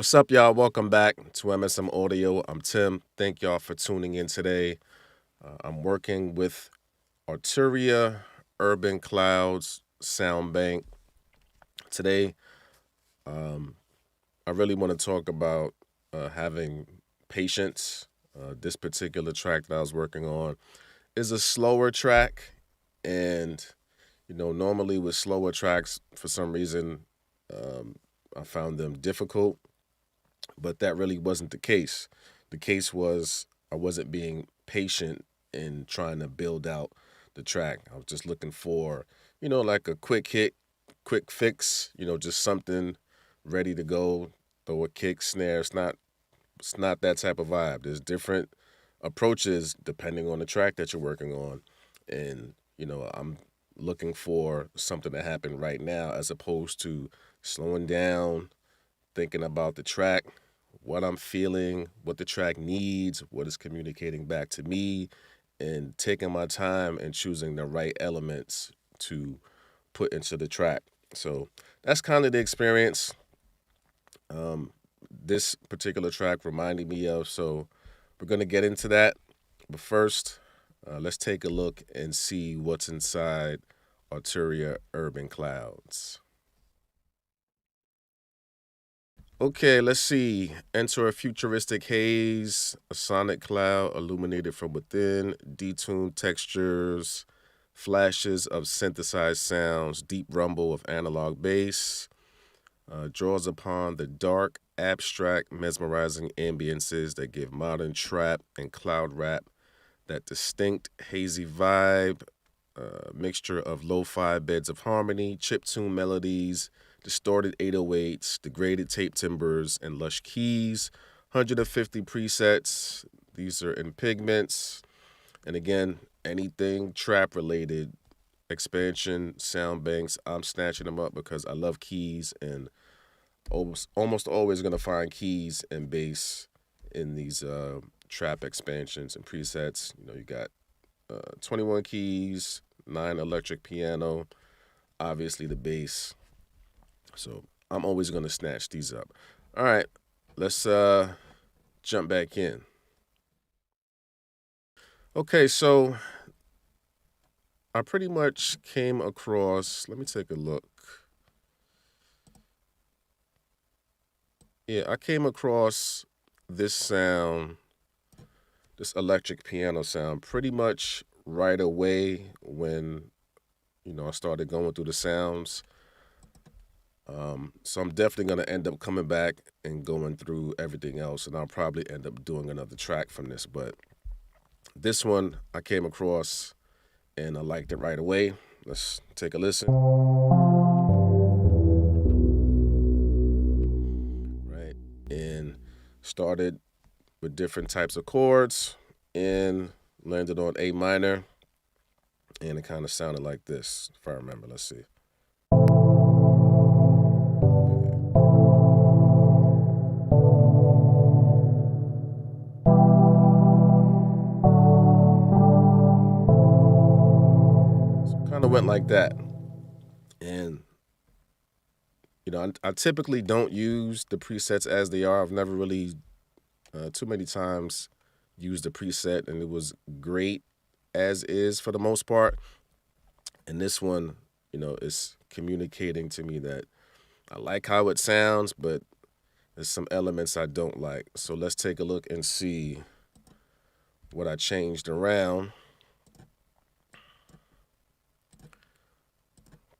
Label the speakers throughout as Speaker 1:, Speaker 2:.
Speaker 1: What's up, y'all? Welcome back to MSM Audio. I'm Tim. Thank y'all for tuning in today. I'm working with Arturia Urban Clouds Sound Bank. Today, um, I really want to talk about having patience. This particular track that I was working on is a slower track, and normally with slower tracks, for some reason, um, I found them difficult. But that really wasn't the case. The case was I wasn't being patient in trying to build out the track. I was just looking for, like a quick hit, quick fix, just something ready to go, throw a kick, snare. It's not that type of vibe. There's different approaches depending on the track that you're working on. And, I'm looking for something to happen right now as opposed to slowing down, thinking about the track, what I'm feeling, what the track needs, what it's communicating back to me, and taking my time and choosing the right elements to put into the track. So that's kind of the experience um, this particular track reminded me of. So we're going to get into that. But first, let's take a look and see what's inside Arturia Urban Clouds. Okay, let's see. Enter a futuristic haze, a sonic cloud illuminated from within, detuned textures, flashes of synthesized sounds, deep rumble of analog bass, draws upon the dark, abstract, mesmerizing ambiences that give modern trap and cloud rap that distinct, hazy vibe, mixture of lo-fi beds of harmony, chiptune melodies, distorted 808s, degraded tape timbers, and lush keys. 150 presets. These are in pigments. And again, anything trap related, expansion, sound banks, I'm snatching them up because I love keys and almost always going to find keys and bass in these trap expansions and presets. You got 21 keys, 9 electric piano, obviously the bass. So I'm always going to snatch these up. All right, let's jump back in. Okay, so I pretty much came across, let me take a look. Yeah, I came across this sound, this electric piano sound, pretty much right away when, I started going through the sounds. So I'm definitely going to end up coming back and going through everything else, and I'll probably end up doing another track from this. But this one I came across and I liked it right away. Let's take a listen. Right. And started with different types of chords and landed on A minor. And it kind of sounded like this, if I remember. Let's see. So it kind of went like that. And I typically don't use the presets as they are. I've never really too many times used the preset, and it was great as is for the most part. And this one, is communicating to me that I like how it sounds, but there's some elements I don't like. So let's take a look and see what I changed around.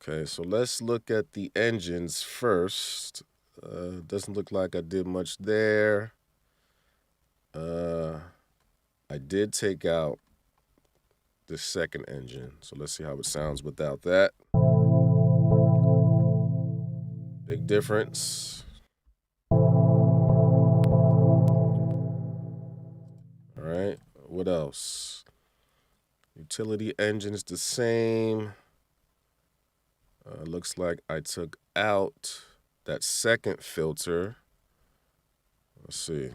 Speaker 1: Okay, so let's look at the engines first. Doesn't look like I did much there. I did take out the second engine, so let's see how it sounds without that. Big difference. All right, what else? Utility engine's the same. Looks like I took out that second filter. Let's see.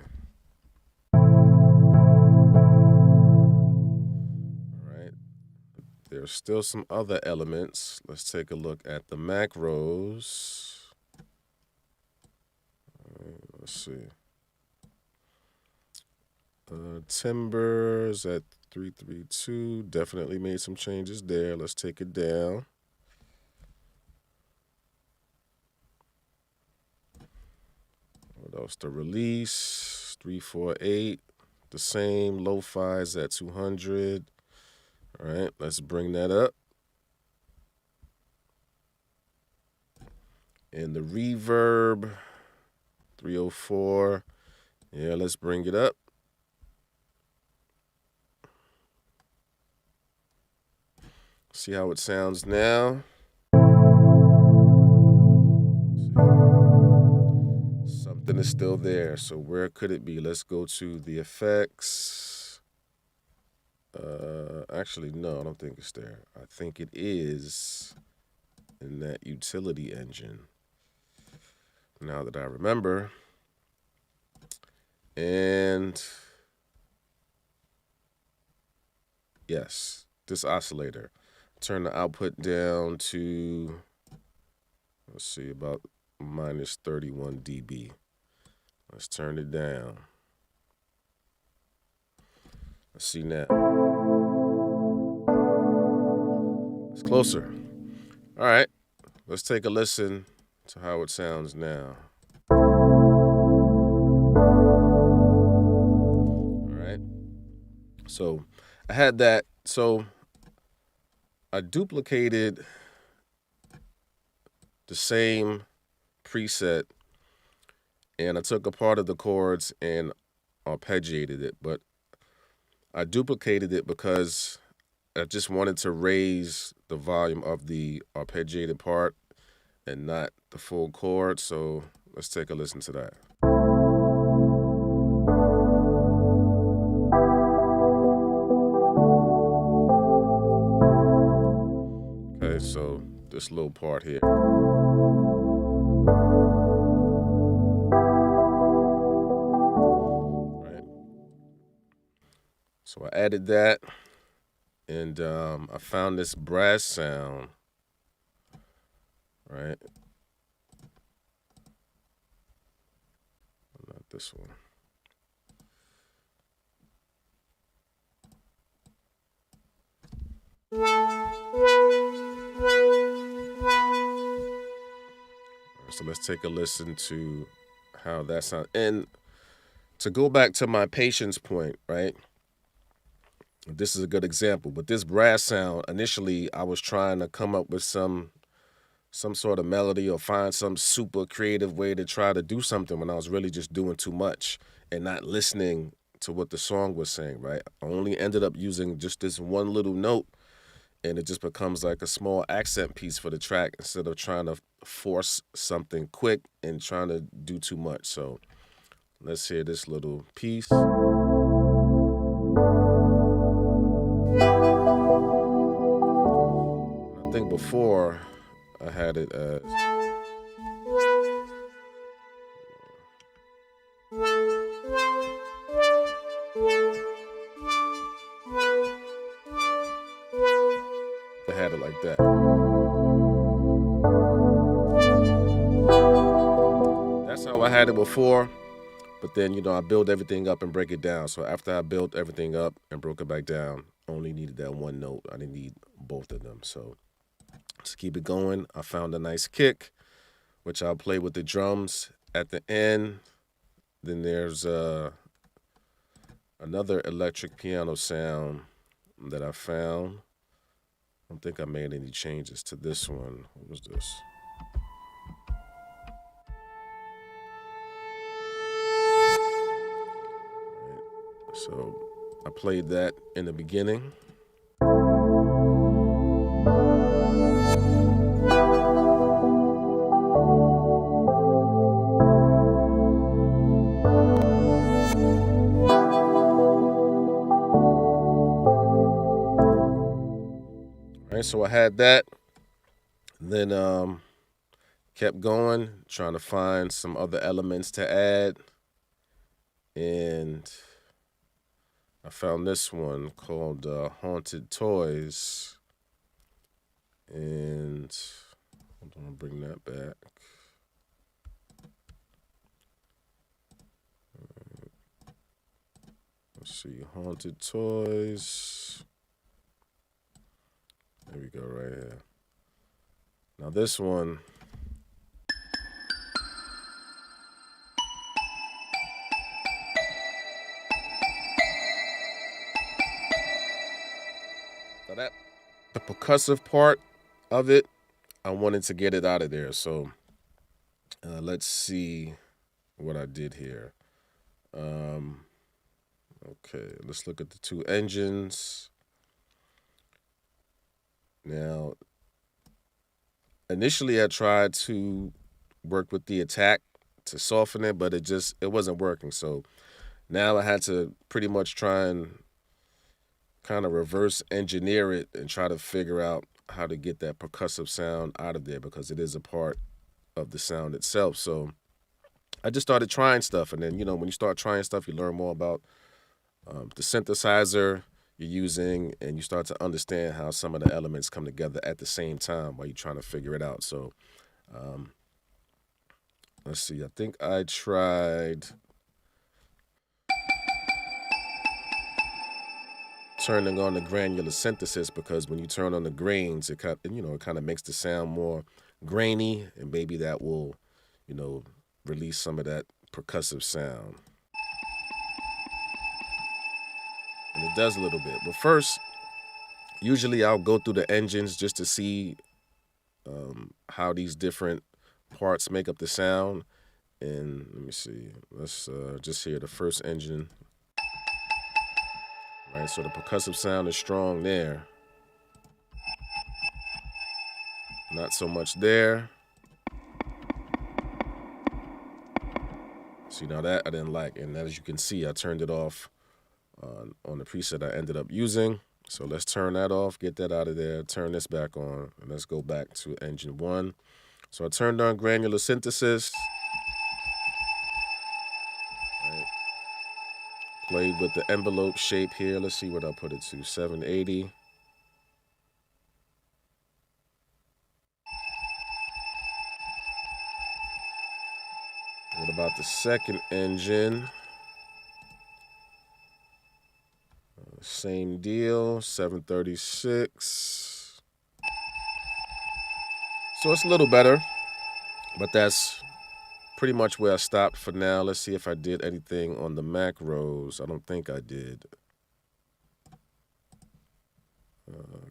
Speaker 1: All right. There's still some other elements. Let's take a look at the macros. Let's see. Timbers at 332. Definitely made some changes there. Let's take it down. What else? The release 348. The same. Lo-fi's at 200. All right, let's bring that up. And the reverb 304. Yeah, let's bring it up. See how it sounds now. Something is still there. So where could it be? Let's go to the effects. Actually, no, I don't think it's there. I think it is in that utility engine. Now that I remember. And yes, this oscillator. Turn the output down to, let's see, about minus 31 dB. Let's turn it down. Let's see now. It's closer. All right, let's take a listen to how it sounds now. All right. So I had that. So I duplicated the same preset and I took a part of the chords and arpeggiated it, but I duplicated it because I just wanted to raise the volume of the arpeggiated part and not the full chord. So let's take a listen to that. Okay, so this little part here. Right. So I added that, and I found this brass sound. Right. Not this one. So let's take a listen to how that sounds. And to go back to my patience point, right? This is a good example. But this brass sound, initially, I was trying to come up with some sort of melody or find some super creative way to try to do something when I was really just doing too much and not listening to what the song was saying, right? I only ended up using just this one little note, and it just becomes like a small accent piece for the track instead of trying to force something quick and trying to do too much. So let's hear this little piece. I think before I had it as. I had it like that. That's how I had it before. But then, I build everything up and break it down. So after I built everything up and broke it back down, only needed that one note. I didn't need both of them. So to keep it going, I found a nice kick, which I'll play with the drums at the end. Then there's another electric piano sound that I found. I don't think I made any changes to this one. What was this? So I played that in the beginning. All right, so I had that. Then kept going, trying to find some other elements to add. And I found this one called Haunted Toys. And hold on, bring that back. Let's see, haunted toys. There we go, right here. Now this one, now that the percussive part of it, I wanted to get it out of there. So let's see what I did here. Okay, let's look at the two engines. Now, initially I tried to work with the attack to soften it, but it wasn't working. So now I had to pretty much try and kind of reverse engineer it and try to figure out how to get that percussive sound out of there because it is a part of the sound itself. So I just started trying stuff, and then when you start trying stuff, you learn more about the synthesizer you're using, and you start to understand how some of the elements come together at the same time while you're trying to figure it out. So let's see. I think I tried turning on the granular synthesis because when you turn on the grains, it kind of makes the sound more grainy, and maybe that will, release some of that percussive sound. And it does a little bit. But first, usually I'll go through the engines just to see how these different parts make up the sound. And let me see. Let's just hear the first engine. Right, so the percussive sound is strong there. Not so much there. See, now that I didn't like. And as you can see, I turned it off on the preset I ended up using. So let's turn that off, get that out of there, turn this back on, and let's go back to engine one. So I turned on granular synthesis. Right. Played with the envelope shape here. Let's see what I put it to, 780. What about the second engine? Same deal, 736. So it's a little better, but that's pretty much where I stopped for now. Let's see if I did anything on the macros. I don't think I did.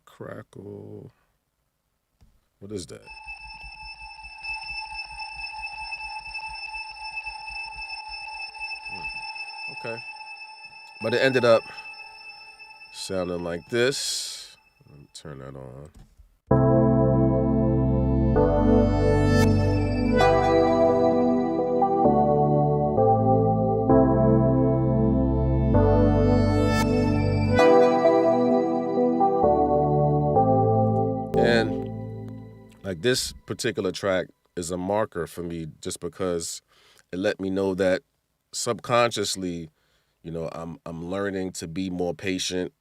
Speaker 1: Crackle. What is that? Okay. But it ended up sounding like this. Let me turn that on. And like this particular track is a marker for me just because it let me know that subconsciously, I'm learning to be more patient.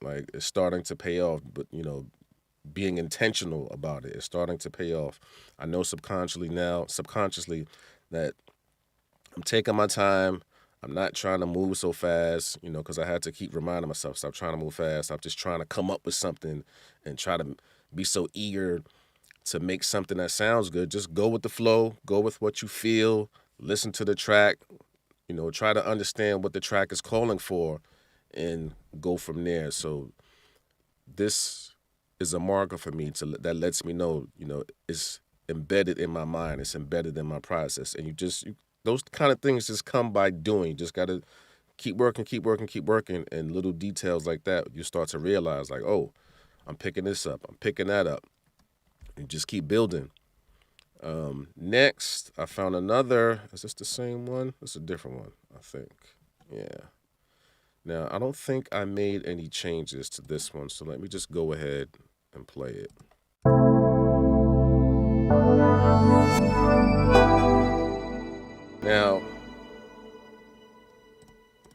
Speaker 1: Like it's starting to pay off, but being intentional about it is starting to pay off. I know subconsciously that I'm taking my time. I'm not trying to move so fast, because I had to keep reminding myself, stop trying to move fast. I'm just trying to come up with something and try to be so eager to make something that sounds good. Just go with the flow, go with what you feel, listen to the track, try to understand what the track is calling for and go from there. So this is a marker for me that lets me know, it's embedded in my mind, it's embedded in my process. And those kind of things just come by doing. You just got to keep working, and little details like that, you start to realize like, oh, I'm picking this up, I'm picking that up, and just keep building. Next, I found another. Is this the same one? It's a different one, I think. Yeah. Now, I don't think I made any changes to this one, so let me just go ahead and play it. Now,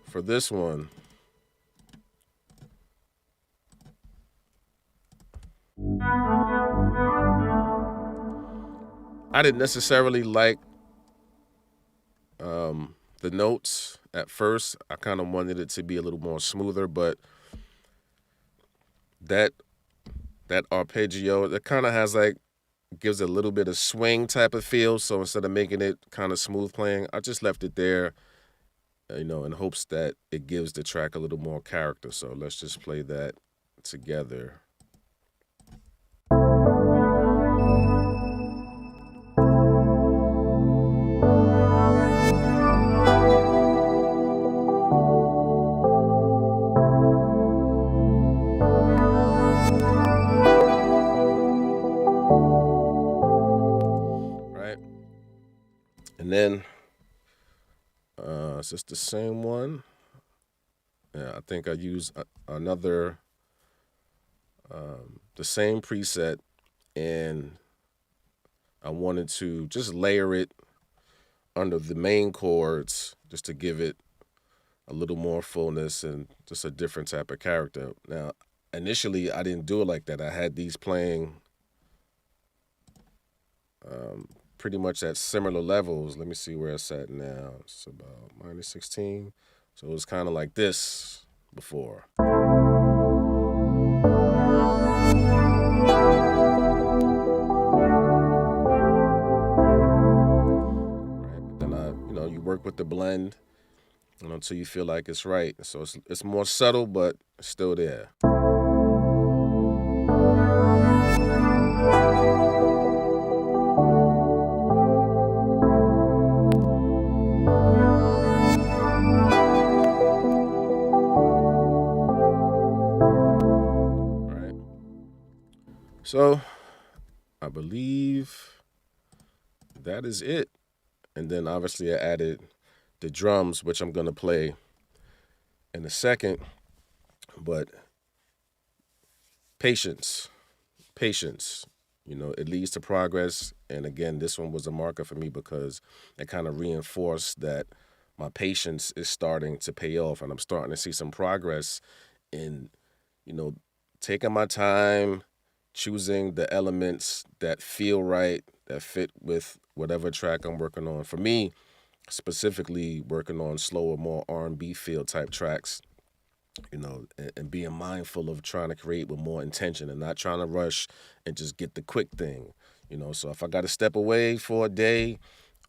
Speaker 1: for this one, I didn't necessarily like the notes at first. I kind of wanted it to be a little more smoother, but that that arpeggio, that kind of has like, gives a little bit of swing type of feel. So instead of making it kind of smooth playing, I just left it there, in hopes that it gives the track a little more character. So let's just play that together. Right? And then, is this the same one? Yeah, I think I use another, the same preset, and I wanted to just layer it under the main chords just to give it a little more fullness and just a different type of character. Now, initially, I didn't do it like that. I had these playing pretty much at similar levels. Let me see where it's at now. It's about -16. So it was kind of like this before. Right? But then you work with the blend, until you feel like it's right. So it's more subtle, but it's still there. Right. So I believe that is it. And then obviously I added the drums, which I'm gonna play in a second. But patience, patience. It leads to progress. And again, this one was a marker for me because it kind of reinforced that my patience is starting to pay off, and I'm starting to see some progress in, you know, taking my time, choosing the elements that feel right, that fit with whatever track I'm working on. For me, specifically working on slower, more R&B feel type tracks, and being mindful of trying to create with more intention and not trying to rush and just get the quick thing. So if I got to step away for a day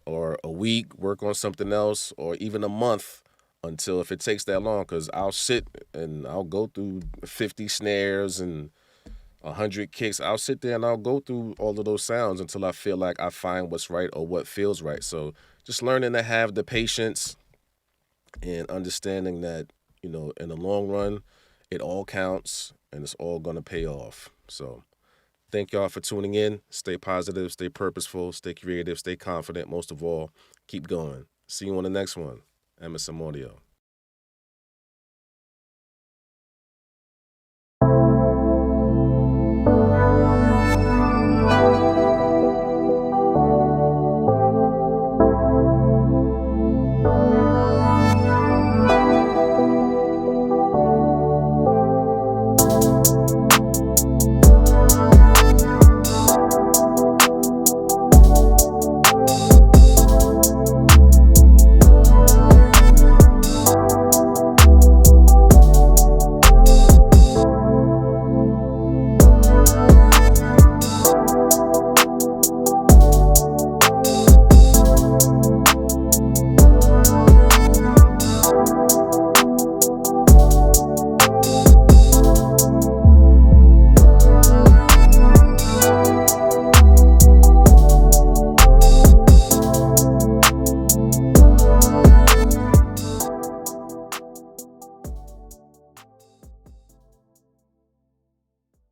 Speaker 1: or a week, work on something else, or even a month, until, if it takes that long, because I'll sit and I'll go through 50 snares and 100 kicks. I'll sit there and I'll go through all of those sounds until I feel like I find what's right or what feels right. So just learning to have the patience and understanding that, in the long run, it all counts and it's all going to pay off. So thank y'all for tuning in. Stay positive, stay purposeful, stay creative, stay confident. Most of all, keep going. See you on the next one. MSM Audio.